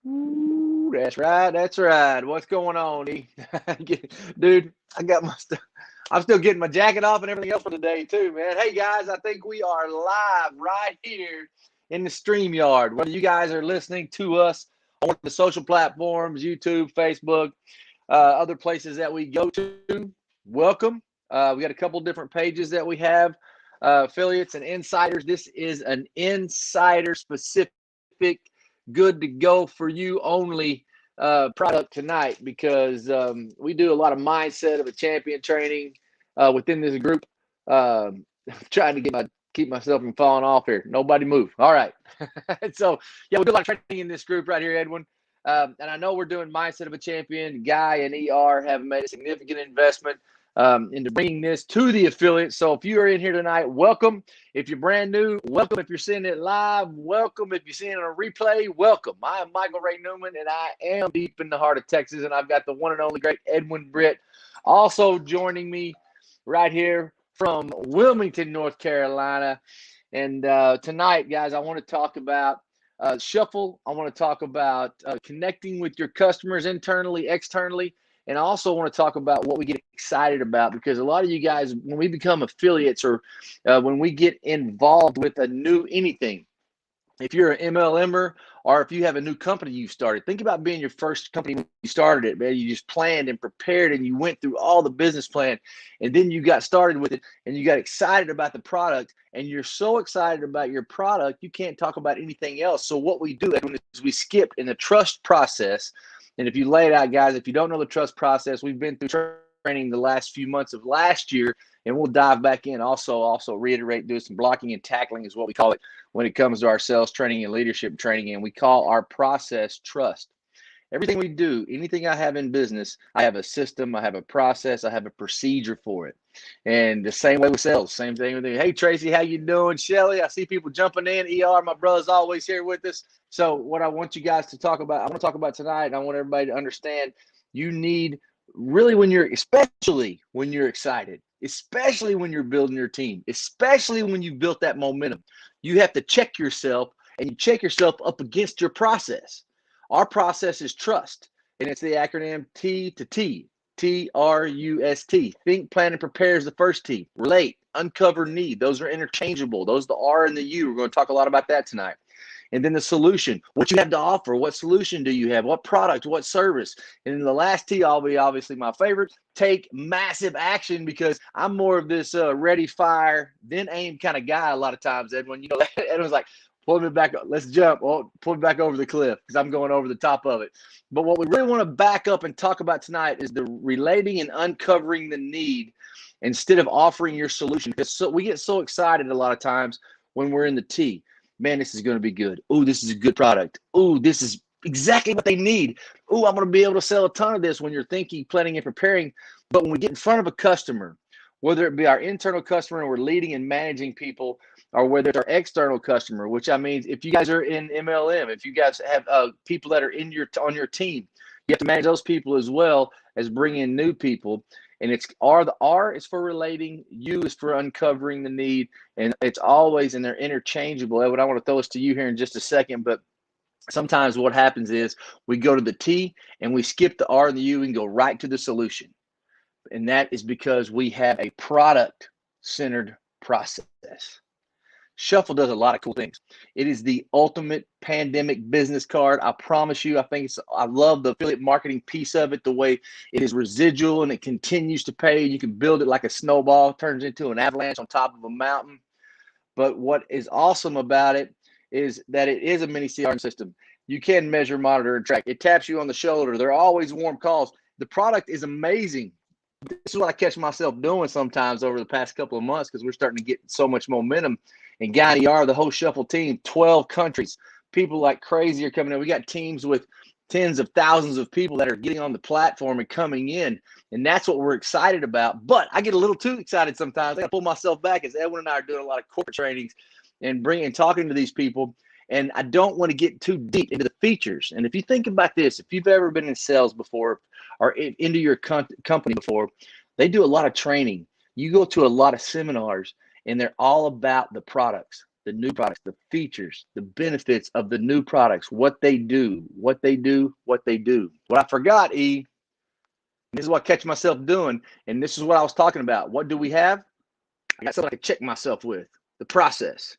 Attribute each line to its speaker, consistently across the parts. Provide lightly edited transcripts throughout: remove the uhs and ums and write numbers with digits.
Speaker 1: Ooh, that's right. That's right. What's going on, E? Dude, I got my stuff. I'm still getting my jacket off and everything else for today, too, man. Hey, guys, I think we are live right here in the StreamYard. Whether you guys are listening to us on the social platforms, YouTube, Facebook, other places that we go to, welcome. We got a couple different pages that we have, affiliates and insiders. This is an insider specific, good to go for you only product tonight because we do a lot of mindset of a champion training within this group. I'm trying to keep myself from falling off here. Nobody move. All right. So yeah, we do a lot of training in this group right here, Edwin. And I know we're doing mindset of a champion. Guy and ER have made a significant investment into bringing this to the affiliate. So if you are in here tonight, welcome. If you're brand new, welcome. If you're seeing it live, welcome. If you're seeing it on a replay, welcome. I am Michael Ray Newman, and I am deep in the heart of Texas, and I've got the one and only great Edwin Britt also joining me right here from Wilmington, North Carolina. And tonight, guys, I want to talk about Shuffle. I want to talk about connecting with your customers internally, externally. And I also want to talk about what we get excited about, because a lot of you guys, when we become affiliates or when we get involved with a new anything, if you're an MLMer or if you have a new company you started, think about being your first company when you started it, man. You just planned and prepared and you went through all the business plan, and then you got started with it and you got excited about the product, and you're so excited about your product, you can't talk about anything else. So what we do is we skip in the trust process. And if you lay it out, guys, if you don't know the trust process, we've been through training the last few months of last year, and we'll dive back in. Also reiterate, do some blocking and tackling is what we call it when it comes to our sales training and leadership training. And we call our process trust. Everything we do, anything I have in business, I have a system, I have a process, I have a procedure for it. And the same way with sales, same thing with me. Hey, Tracy, how you doing? Shelly, I see people jumping in. ER, my brother's always here with us. So what I want you guys to talk about, I want to talk about tonight, and I want everybody to understand, you need really especially when you're excited, especially when you're building your team, especially when you built that momentum, you have to check yourself, and you check yourself up against your process. Our process is trust, and it's the acronym T to T, TRUST. Think, plan, and prepare is the first T. Relate, uncover, need. Those are interchangeable. Those are the R and the U. We're going to talk a lot about that tonight. And then the solution, what you have to offer. What solution do you have? What product? What service? And then the last T, I'll be obviously my favorite, take massive action, because I'm more of this ready, fire, then aim kind of guy a lot of times, Edwin. Edwin's like, pull me back up. Let's jump. Oh, pull me back over the cliff because I'm going over the top of it. But what we really want to back up and talk about tonight is the relating and uncovering the need instead of offering your solution. Because we get so excited a lot of times when we're in the T. Man, this is going to be good. Oh, this is a good product. Oh, this is exactly what they need. Oh, I'm going to be able to sell a ton of this when you're thinking, planning, and preparing. But when we get in front of a customer, whether it be our internal customer and we're leading and managing people, or whether it's our external customer, which I mean, if you guys are in MLM, if you guys have people that are on your team, you have to manage those people as well as bring in new people. And it's the R is for relating, U is for uncovering the need, and it's always, and they're interchangeable. Edward, I want to throw this to you here in just a second, but sometimes what happens is we go to the T and we skip the R and the U and go right to the solution. And that is because we have a product-centered process. Shuffle does a lot of cool things. It is the ultimate pandemic business card. I promise you, I love the affiliate marketing piece of it, the way it is residual and it continues to pay. You can build it like a snowball, turns into an avalanche on top of a mountain. But what is awesome about it is that it is a mini CRM system. You can measure, monitor, and track. It taps you on the shoulder. There are always warm calls. The product is amazing. This is what I catch myself doing sometimes over the past couple of months, because we're starting to get so much momentum. And Guy and ER, the whole Shuffle team, 12 countries. People like crazy are coming in. We got teams with tens of thousands of people that are getting on the platform and coming in. And that's what we're excited about. But I get a little too excited sometimes. I got to pull myself back, as Edwin and I are doing a lot of corporate trainings and talking to these people. And I don't want to get too deep into the features. And if you think about this, if you've ever been in sales before or into your company before, they do a lot of training. You go to a lot of seminars, and they're all about the products. the new products, the features, the benefits of the new products, what they do, what they do, what they do. What I forgot, E, this is what I catch myself doing, and this is what I was talking about. What do we have? I got something I can check myself with, the process.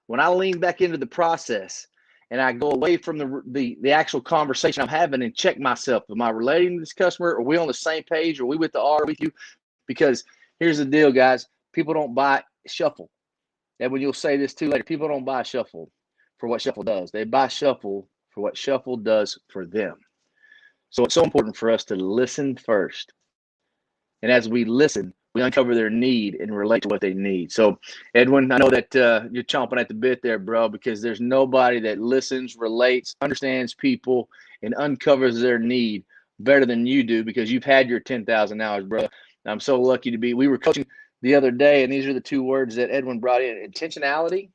Speaker 1: When I lean back into the process and I go away from the actual conversation I'm having and check myself, am I relating to this customer? Are we on the same page? Are we with the R with you? Because here's the deal, guys. People don't buy Shuffle. Edwin, you'll say this too later. People don't buy Shuffle for what Shuffle does. They buy Shuffle for what Shuffle does for them. So it's so important for us to listen first. And as we listen, we uncover their need and relate to what they need. So, Edwin, I know that you're chomping at the bit there, bro, because there's nobody that listens, relates, understands people, and uncovers their need better than you do, because you've had your 10,000 hours, bro. I'm so lucky to be. We were coaching the other day, and these are the two words that Edwin brought in: intentionality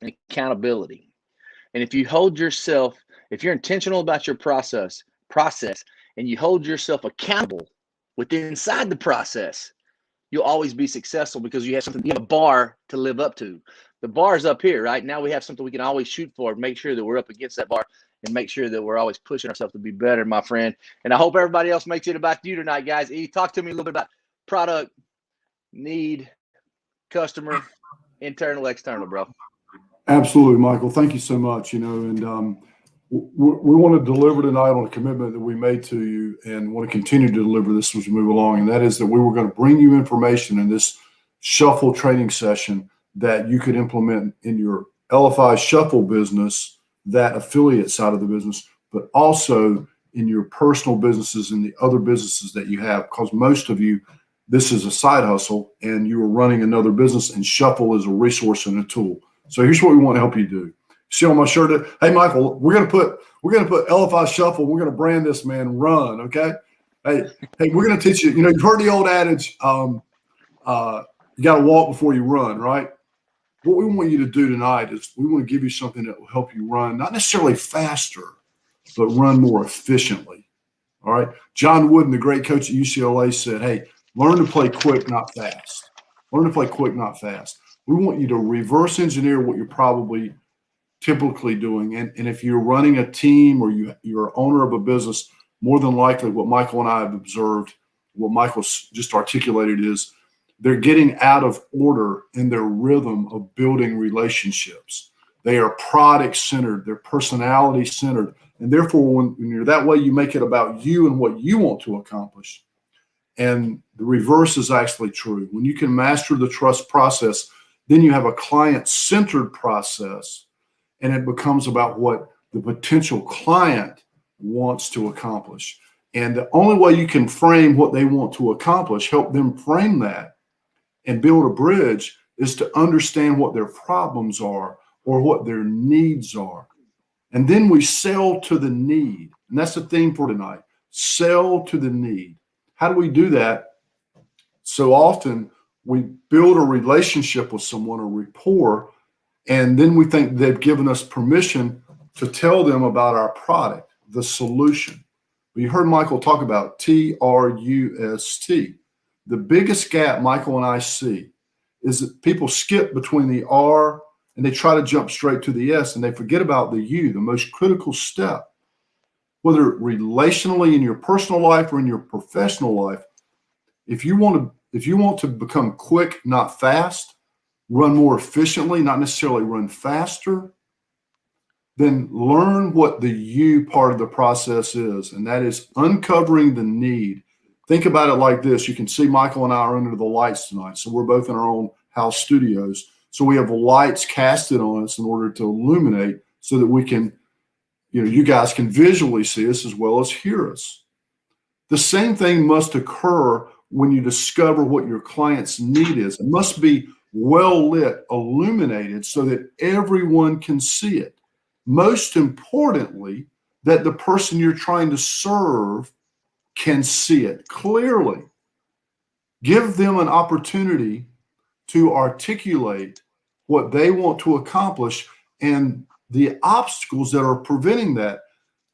Speaker 1: and accountability. And if you hold yourself, if you're intentional about your process, and you hold yourself accountable within inside the process, you'll always be successful, because you have something, you have a bar to live up to. The bar's up here, right? Now we have something we can always shoot for, make sure that we're up against that bar, and make sure that we're always pushing ourselves to be better, my friend. And I hope everybody else makes it about you tonight, guys. E, talk to me a little bit about product, need, customer, internal, external, bro.
Speaker 2: Absolutely, Michael. Thank you so much. And we want to deliver tonight on a commitment that we made to you, and want to continue to deliver this as we move along. And that is that we were going to bring you information in this Shuffle training session that you could implement in your Elify Shuffle business, that affiliate side of the business, but also in your personal businesses and the other businesses that you have. Because most of you, this is a side hustle and you are running another business, and Shuffle is a resource and a tool. So here's what we want to help you do. See on my shirt, hey Michael, we're gonna put Elify Shuffle. We're gonna brand this, man. Run, okay? Hey, we're gonna teach you. You've heard the old adage, you got to walk before you run, right? What we want you to do tonight is we want to give you something that will help you run, not necessarily faster, but run more efficiently. All right. John Wooden, the great coach at UCLA, said, "Hey, learn to play quick, not fast. Learn to play quick, not fast." We want you to reverse engineer what you're probably typically doing. And if you're running a team or you're owner of a business, more than likely what Michael and I have observed, what Michael just articulated, is they're getting out of order in their rhythm of building relationships. They are product centered, they're personality centered. And therefore, when you're that way, you make it about you and what you want to accomplish. And the reverse is actually true. When you can master the trust process, then you have a client-centered process, and it becomes about what the potential client wants to accomplish. And the only way you can frame what they want to accomplish, help them frame that and build a bridge, is to understand what their problems are or what their needs are. And then we sell to the need. And that's the theme for tonight. Sell to the need. How do we do that? So often we build a relationship with someone, a rapport, and then we think they've given us permission to tell them about our product, the solution. You heard Michael talk about TRUST. The biggest gap Michael and I see is that people skip between the R and they try to jump straight to the S, and they forget about the U, the most critical step. Whether relationally in your personal life or in your professional life, if you want to become quick, not fast, run more efficiently, not necessarily run faster, then learn what the U part of the process is, and that is uncovering the need. Think about it like this. You can see Michael and I are under the lights tonight. So we're both in our own house studios. So we have lights casted on us in order to illuminate so that we can, you guys can visually see us as well as hear us. The same thing must occur when you discover what your client's need is. It must be well lit, illuminated, so that everyone can see it. Most importantly, that the person you're trying to serve can see it clearly. Give them an opportunity to articulate what they want to accomplish and the obstacles that are preventing that.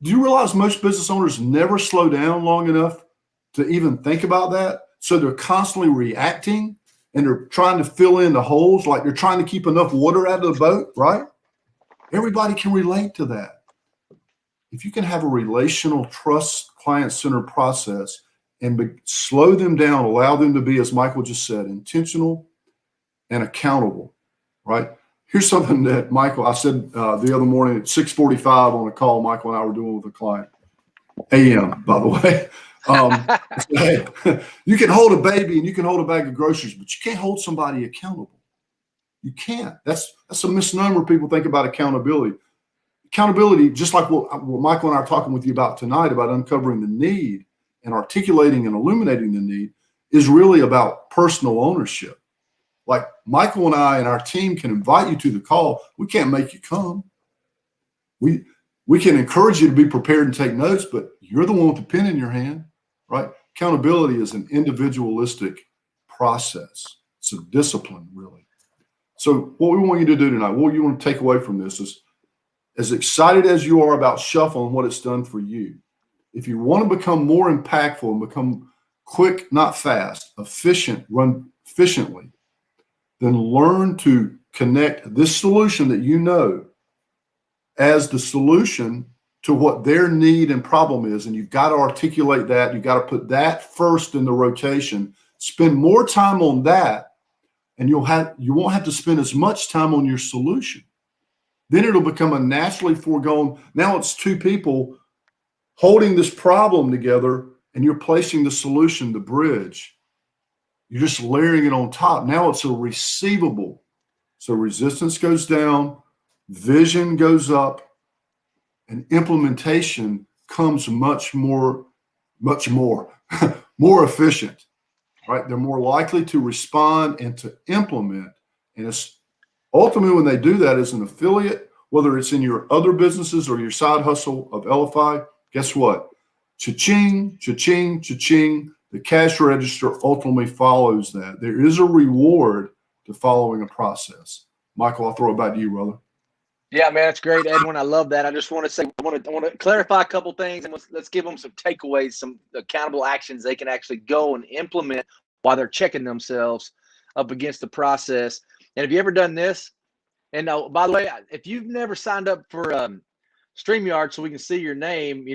Speaker 2: Do you realize most business owners never slow down long enough to even think about that? So they're constantly reacting and they're trying to fill in the holes, like they're trying to keep enough water out of the boat, right? Everybody can relate to that. If you can have a relational, trust, client-centered process and slow them down, allow them to be, as Michael just said, intentional and accountable, right? Here's something that Michael, I said the other morning at 6:45 on a call Michael and I were doing with a client, AM, by the way. I said, hey, you can hold a baby and you can hold a bag of groceries, but you can't hold somebody accountable. You can't. That's a misnomer people think about accountability. Accountability, just like what Michael and I are talking with you about tonight, about uncovering the need and articulating and illuminating the need, is really about personal ownership. Like Michael and I and our team can invite you to the call. We can't make you come. We can encourage you to be prepared and take notes, but you're the one with the pen in your hand, right? Accountability is an individualistic process. It's a discipline, really. So what we want you to do tonight, what you want to take away from this is, as excited as you are about Shuffle and what it's done for you, if you want to become more impactful and become quick, not fast, efficient, run efficiently, then learn to connect this solution that you know as the solution to what their need and problem is. And you've got to articulate that. You've got to put that first in the rotation. Spend more time on that, and you won't have to spend as much time on your solution. Then it'll become a naturally foregone. Now it's two people holding this problem together, and you're placing the solution, the bridge. You're just layering it on top. Now it's a receivable. So resistance goes down, vision goes up, and implementation comes much more efficient, right? They're more likely to respond and to implement. And it's ultimately when they do that as an affiliate, whether it's in your other businesses or your side hustle of Elify, guess what? Cha-ching, cha-ching, cha-ching. The cash register ultimately follows that. There is a reward to following a process. Michael, I'll throw it back to you, brother.
Speaker 1: Yeah, man, that's great, Edwin. I love that. I just want to say, I want to clarify a couple things, and let's give them some takeaways, some accountable actions they can actually go and implement while they're checking themselves up against the process. And have you ever done this? And by the way, if you've never signed up for StreamYard so we can see your name,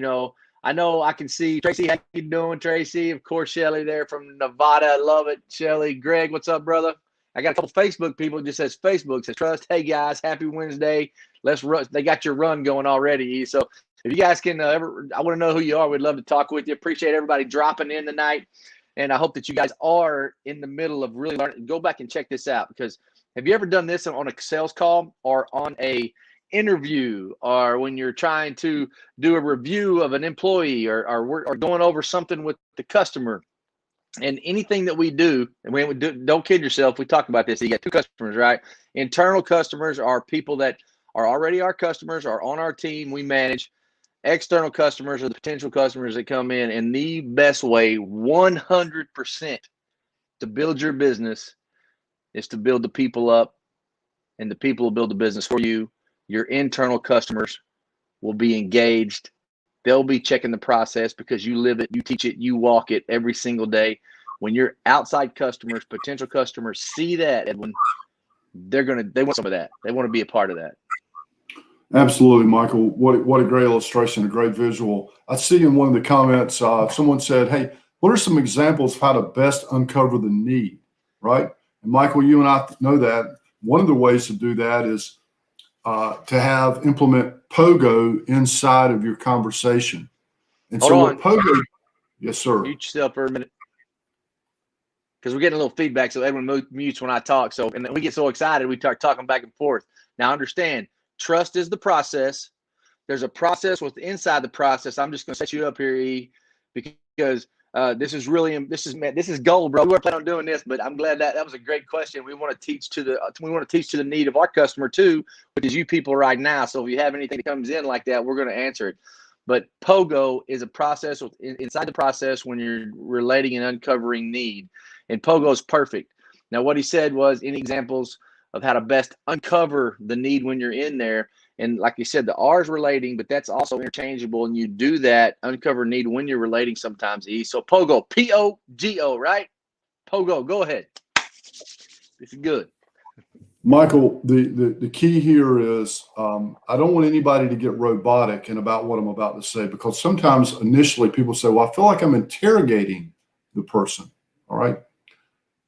Speaker 1: I know I can see Tracy. How you doing, Tracy? Of course, Shelly there from Nevada. I love it. Shelly, Greg, what's up, brother? I got a couple Facebook people. It just says Facebook, says trust. Hey guys, happy Wednesday. Let's run. They got your run going already. So if you guys can I want to know who you are. We'd love to talk with you. Appreciate everybody dropping in tonight. And I hope that you guys are in the middle of really learning. Go back and check this out, because have you ever done this on a sales call or on a interview, or when you're trying to do a review of an employee, or going over something with the customer? And anything that we do, and we don't kid yourself, we talk about this. You got two customers, right? Internal customers are people that are already our customers, are on our team, we manage. External customers are the potential customers that come in. And the best way, 100%, to build your business is to build the people up, and the people will build the business for you. Your internal customers will be engaged. They'll be checking the process because you live it, you teach it, you walk it every single day. When your outside customers, potential customers see that, Edwin, they want some of that. They want to be a part of that.
Speaker 2: Absolutely, Michael. What a great illustration, a great visual. I see in one of the comments, someone said, hey, what are some examples of how to best uncover the need, right? And Michael, you and I know that one of the ways to do that is to implement Pogo inside of your conversation. And
Speaker 1: Hold
Speaker 2: so
Speaker 1: on.
Speaker 2: what Pogo, yes, sir.
Speaker 1: Mute yourself for a minute, because we're getting a little feedback. So Edwin mutes when I talk. And then we get so excited, we start talking back and forth. Now understand, trust is the process. There's a process inside the process. I'm just going to set you up here, E, because this is gold, bro. We weren't planning on doing this, but I'm glad that was a great question. We want to teach to the need of our customer too, which is you people right now. So if you have anything that comes in like that, we're going to answer it. But Pogo is a process inside the process when you're relating and uncovering need, and Pogo is perfect. Now, what he said was any examples of how to best uncover the need when you're in there. And like you said, the R is relating, but that's also interchangeable. And you do that, uncover need, when you're relating sometimes, E. So Pogo, P-O-G-O, right? Pogo, go ahead. It's good.
Speaker 2: Michael, the key here is I don't want anybody to get robotic in about what I'm about to say, because sometimes initially people say, well, I feel like I'm interrogating the person. All right.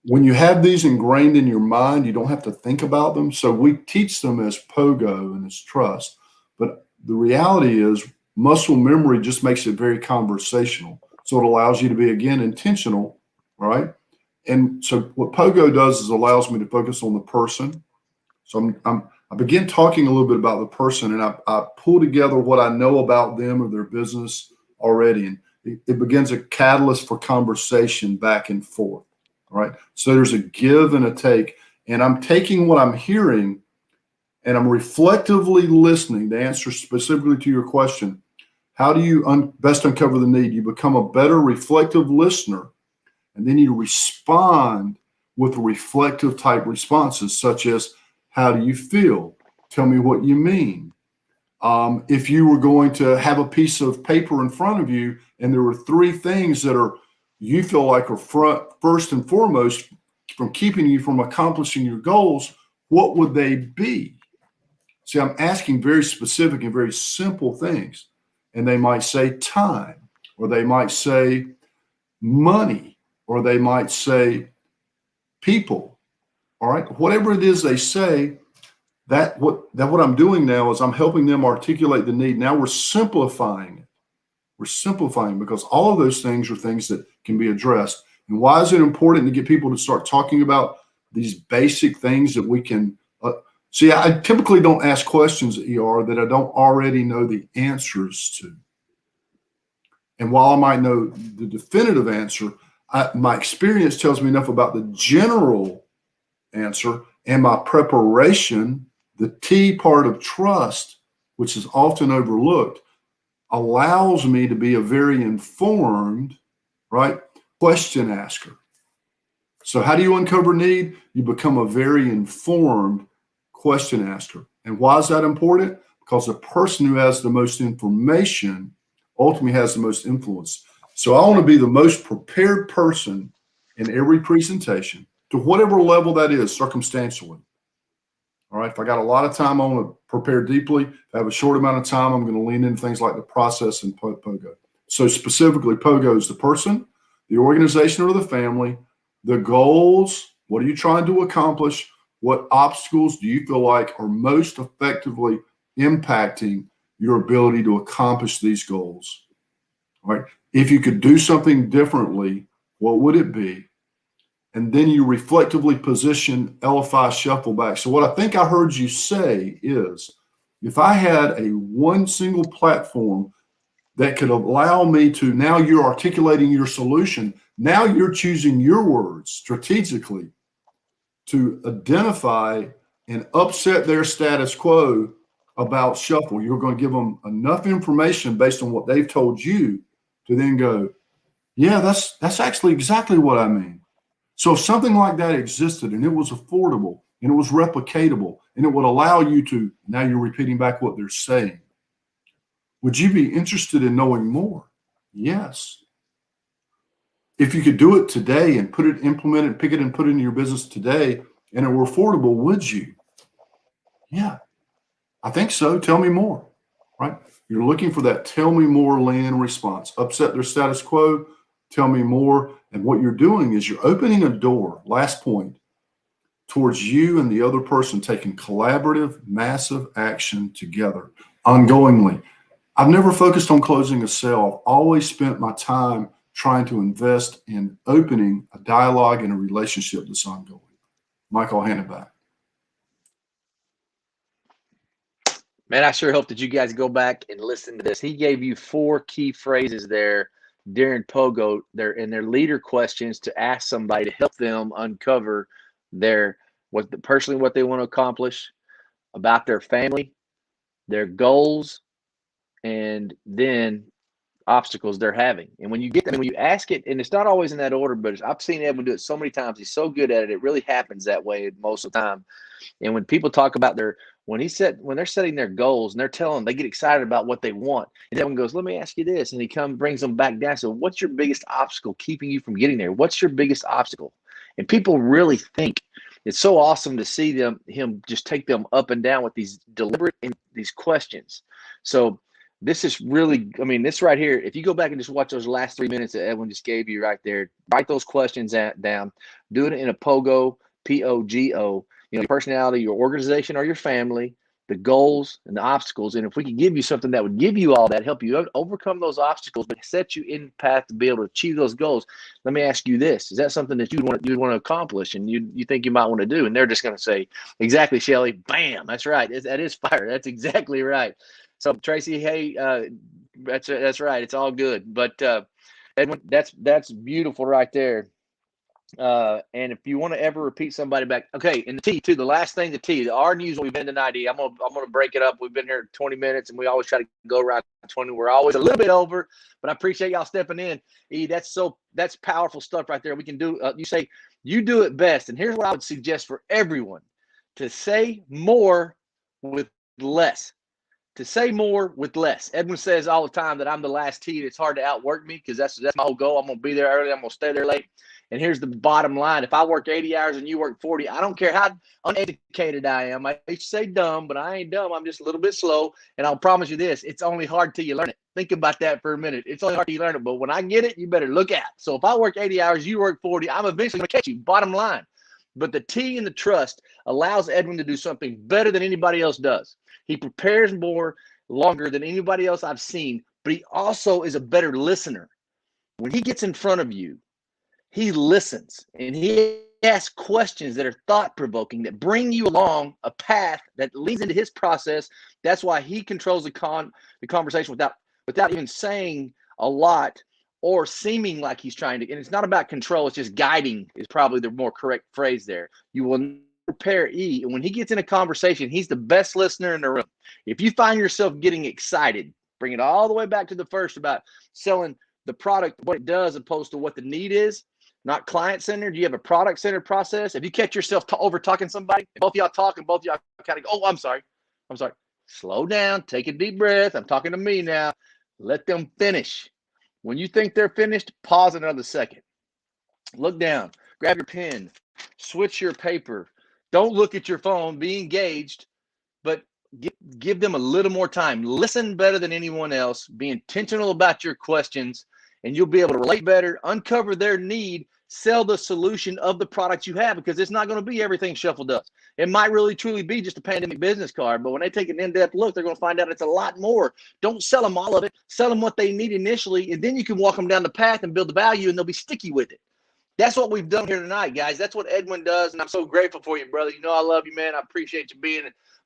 Speaker 2: When you have these ingrained in your mind, you don't have to think about them. So we teach them as pogo and as trust. But the reality is muscle memory just makes it very conversational. So it allows you to be, again, intentional, right? And so what pogo does is allows me to focus on the person. So I begin talking a little bit about the person, and I pull together what I know about them or their business already. And it begins a catalyst for conversation back and forth. All right. So there's a give and a take, and I'm taking what I'm hearing and I'm reflectively listening to answer specifically to your question. How do you best uncover the need? You become a better reflective listener, and then you respond with reflective type responses, such as, how do you feel? Tell me what you mean. If you were going to have a piece of paper in front of you and there were three things that you feel like are first and foremost from keeping you from accomplishing your goals, what would they be? See, I'm asking very specific and very simple things. And they might say time, or they might say money, or they might say people. All right. Whatever it is they say, what I'm doing now is I'm helping them articulate the need. Now we're simplifying it. We're simplifying, because all of those things are things that can be addressed. And why is it important to get people to start talking about these basic things that we can see? I typically don't ask questions at ER that I don't already know the answers to. And while I might know the definitive answer, my experience tells me enough about the general answer, and my preparation, the T part of trust, which is often overlooked, allows me to be a very informed, right, question asker. So how do you uncover need? You become a very informed question asker. And why is that important? Because the person who has the most information ultimately has the most influence. So I want to be the most prepared person in every presentation, to whatever level that is circumstantially. All right. If I got a lot of time, I want to prepare deeply. If I have a short amount of time, I'm going to lean into things like the process and pogo. So specifically, pogo is the person, the organization, or the family, the goals. What are you trying to accomplish? What obstacles do you feel like are most effectively impacting your ability to accomplish these goals? All right. If you could do something differently, what would it be? And then you reflectively position Elify shuffle back. So what I think I heard you say is, if I had a one single platform that could allow me to, now you're articulating your solution, now you're choosing your words strategically to identify and upset their status quo about shuffle. You're going to give them enough information based on what they've told you to then go, yeah, that's actually exactly what I mean. So if something like that existed and it was affordable and it was replicatable and it would allow you to, now you're repeating back what they're saying, would you be interested in knowing more? Yes. If you could do it today and implement it, pick it and put it in your business today, and it were affordable, would you? Yeah, I think so. Tell me more, right? You're looking for that tell me more land response. Upset their status quo, tell me more. And what you're doing is you're opening a door, last point, towards you and the other person taking collaborative, massive action together ongoingly. I've never focused on closing a sale. I've always spent my time trying to invest in opening a dialogue and a relationship that's ongoing. Mike, I'll hand it back.
Speaker 1: Man, I sure hope that you guys go back and listen to this. He gave you 4 key phrases there during Pogo, their leader questions to ask somebody to help them uncover what they want to accomplish, about their family, their goals, and then obstacles they're having. And when you get them, when you ask it, and it's not always in that order, but I've seen Evan do it so many times. He's so good at it. It really happens that way most of the time. And when people talk about when they're setting their goals and they're telling them, they get excited about what they want. And Evan goes, let me ask you this. And he brings them back down. So what's your biggest obstacle keeping you from getting there? What's your biggest obstacle? And people really think it's so awesome to see him just take them up and down with these deliberate these questions. So this is really, I mean, this right here, if you go back and just watch those last 3 minutes that Edwin just gave you right there, write those questions down, do it in a POGO, POGO, your personality, your organization, or your family, the goals and the obstacles. And if we could give you something that would give you all that, help you overcome those obstacles, but set you in the path to be able to achieve those goals. Let me ask you this. Is that something that you'd want to accomplish and you think you might want to do? And they're just going to say, exactly, Shelly. Bam. That's right. That is fire. That's exactly right. So Tracy, hey, that's right. It's all good. But Edwin, that's beautiful right there. And if you want to ever repeat somebody back, okay. And the T too. The last thing, the R news we've been tonight. I'm gonna break it up. We've been here 20 minutes, and we always try to go around 20. We're always a little bit over, but I appreciate y'all stepping in. That's powerful stuff right there. We can do. You say you do it best, and here's what I would suggest for everyone: to say more with less. To say more with less. Edwin says all the time that I'm the last T. It's hard to outwork me because that's my whole goal. I'm going to be there early. I'm going to stay there late. And here's the bottom line. If I work 80 hours and you work 40, I don't care how uneducated I am. I used to say dumb, but I ain't dumb. I'm just a little bit slow. And I'll promise you this. It's only hard till you learn it. Think about that for a minute. It's only hard till you learn it. But when I get it, you better look out. So if I work 80 hours, you work 40, I'm eventually going to catch you. Bottom line. But the T in the trust allows Edwin to do something better than anybody else does. He prepares more longer than anybody else I've seen, but he also is a better listener. When he gets in front of you, he listens and he asks questions that are thought-provoking, that bring you along a path that leads into his process. That's why he controls the conversation without even saying a lot or seeming like he's trying to. And it's not about control. It's just guiding is probably the more correct phrase there. You will prepare E. And when he gets in a conversation, he's the best listener in the room. If you find yourself getting excited, bring it all the way back to the first about selling the product, what it does, opposed to what the need is, not client-centered. You have a product-centered process. If you catch yourself over-talking somebody, both of y'all talk and both of y'all kind of go, oh, I'm sorry. Slow down. Take a deep breath. I'm talking to me now. Let them finish. When you think they're finished, pause another second. Look down. Grab your pen. Switch your paper. Don't look at your phone. Be engaged, but give them a little more time. Listen better than anyone else. Be intentional about your questions, and you'll be able to relate better, uncover their need, sell the solution of the product you have, because it's not going to be everything Shuffle does. It might really truly be just a pandemic business card, but when they take an in-depth look, they're going to find out it's a lot more. Don't sell them all of it. Sell them what they need initially, and then you can walk them down the path and build the value, and they'll be sticky with it. That's what we've done here tonight, guys. That's what Edwin does, and I'm so grateful for you, brother. You know I love you, man. I appreciate you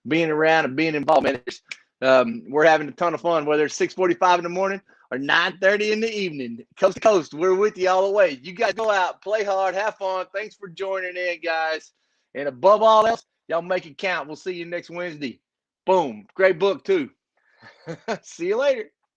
Speaker 1: being around and being involved, man. We're having a ton of fun, whether it's 6:45 in the morning or 9:30 in the evening. Coast to coast, we're with you all the way. You guys go out, play hard, have fun. Thanks for joining in, guys. And above all else, y'all make it count. We'll see you next Wednesday. Boom. Great book, too. See you later.